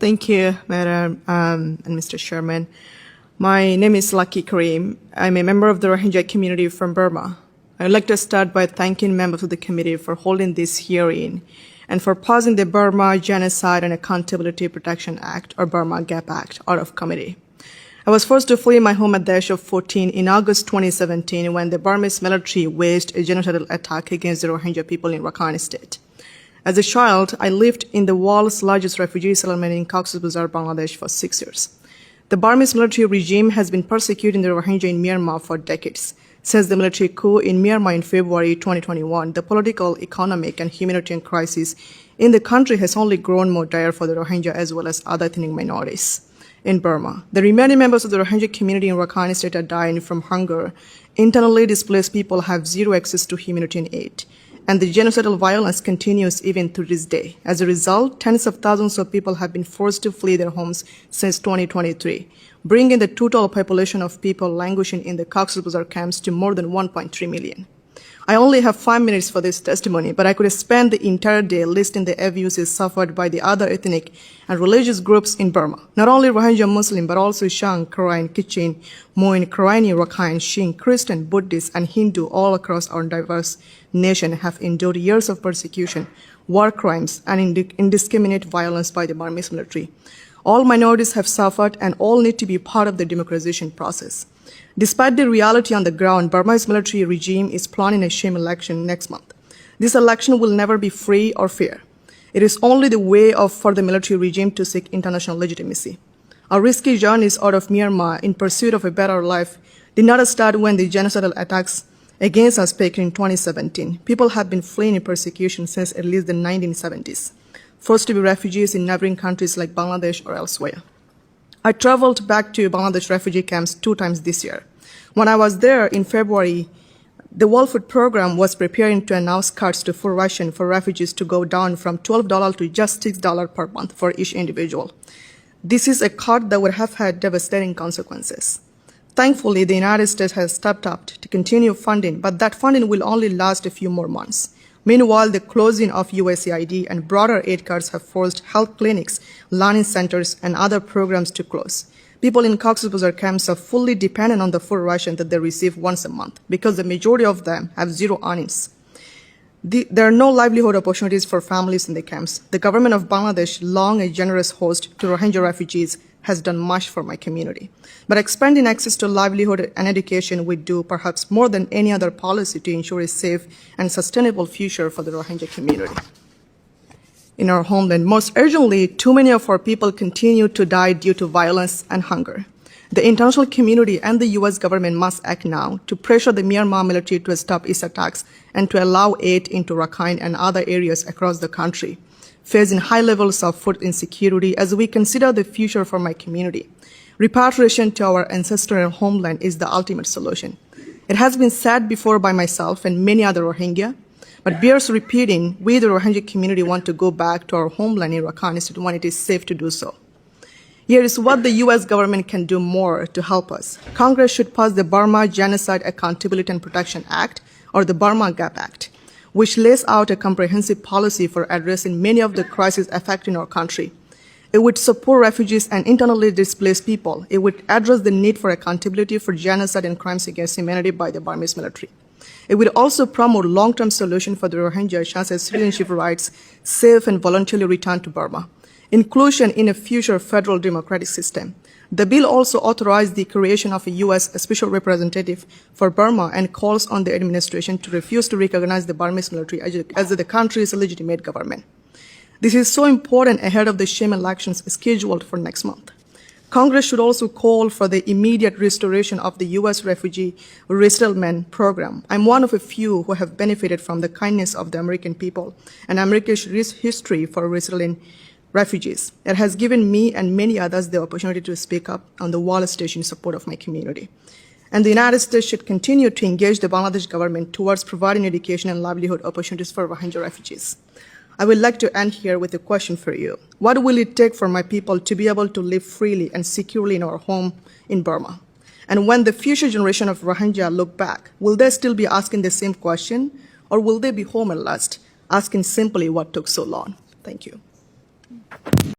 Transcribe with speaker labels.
Speaker 1: Thank you, Madam and Mr. Chairman. My name is Karim. I'm a member of the Rohingya community from Burma. I'd like to start by thanking members of the committee for holding this hearing and for passing the Burma Genocide and Accountability Protection Act, or Burma GAP Act, out of committee. I was forced to flee my home at the age of 14 in August 2017 when the Burmese military waged a genocidal attack against the Rohingya people in Rakhine State. As a child, I lived in the world's largest refugee settlement in Cox's Bazar, Bangladesh for 6 years. The Burmese military regime has been persecuting the Rohingya in Myanmar for decades. Since the military coup in Myanmar in February 2021, the political, economic, and humanitarian crisis in the country has only grown more dire for the Rohingya as well as other ethnic minorities. In Burma, the remaining members of the Rohingya community in Rakhine State are dying from hunger. Internally displaced people have zero access to humanitarian aid. And the genocidal violence continues even to this day. As a result, tens of thousands of people have been forced to flee their homes since 2023, bringing the total population of people languishing in the Cox's Bazar camps to more than 1.3 million. I only have 5 minutes for this testimony, but I could spend the entire day listing the abuses suffered by the other ethnic and religious groups in Burma. Not only Rohingya Muslim, but also Shang, Karen, Kachin, Moin, Karenni, Rakhine, Shin, Christian, Buddhist, and Hindu all across our diverse nation have endured years of persecution, war crimes, and indiscriminate violence by the Burmese military. All minorities have suffered and all need to be part of the democratization process. Despite the reality on the ground, Burma's military regime is planning a sham election next month. This election will never be free or fair. It is only the way for the military regime to seek international legitimacy. Our risky journeys out of Myanmar in pursuit of a better life did not start when the genocidal attacks against us began in 2017. People have been fleeing in persecution since at least the 1970s, forced to be refugees in neighboring countries like Bangladesh or elsewhere. I traveled back to Bangladesh refugee camps 2 times this year. When I was there in February, the World Food Program was preparing to announce cuts to food ration for refugees to go down from $12 to just $6 per month for each individual. This is a cut that would have had devastating consequences. Thankfully, the United States has stepped up to continue funding, but that funding will only last a few more months. Meanwhile, the closing of USAID and broader aid cuts have forced health clinics, learning centers, and other programs to close. People in Cox's Bazar camps are fully dependent on the food ration that they receive once a month because the majority of them have zero earnings. There are no livelihood opportunities for families in the camps. The government of Bangladesh, long a generous host to Rohingya refugees, has done much for my community. But expanding access to livelihood and education would do perhaps more than any other policy to ensure a safe and sustainable future for the Rohingya community. In our homeland, most urgently, too many of our people continue to die due to violence and hunger. The international community and the U.S. government must act now to pressure the Myanmar military to stop its attacks and to allow aid into Rakhine and other areas across the country, facing high levels of food insecurity as we consider the future for my community. Repatriation to our ancestral homeland is the ultimate solution. It has been said before by myself and many other Rohingya, but bears repeating, we the Rohingya community want to go back to our homeland in Rakhine State when it is safe to do so. Here is what the U.S. government can do more to help us. Congress should pass the Burma Genocide Accountability and Protection Act, or the Burma GAP Act, which lays out a comprehensive policy for addressing many of the crises affecting our country. It would support refugees and internally displaced people. It would address the need for accountability for genocide and crimes against humanity by the Burmese military. It would also promote long-term solutions for the Rohingya, such as citizenship rights, safe and voluntarily return to Burma, inclusion in a future federal democratic system. The bill also authorized the creation of a U.S. Special Representative for Burma and calls on the administration to refuse to recognize the Burmese military as the country's legitimate government. This is so important ahead of the sham elections scheduled for next month. Congress should also call for the immediate restoration of the U.S. refugee resettlement program. I'm one of a few who have benefited from the kindness of the American people and America's rich history for resettling refugees. It has given me and many others the opportunity to speak up on the world stage in support of my community. And the United States should continue to engage the Bangladesh government towards providing education and livelihood opportunities for Rohingya refugees. I would like to end here with a question for you. What will it take for my people to be able to live freely and securely in our home in Burma? And when the future generation of Rohingya look back, will they still be asking the same question, or will they be home at last, asking simply what took so long? Thank you.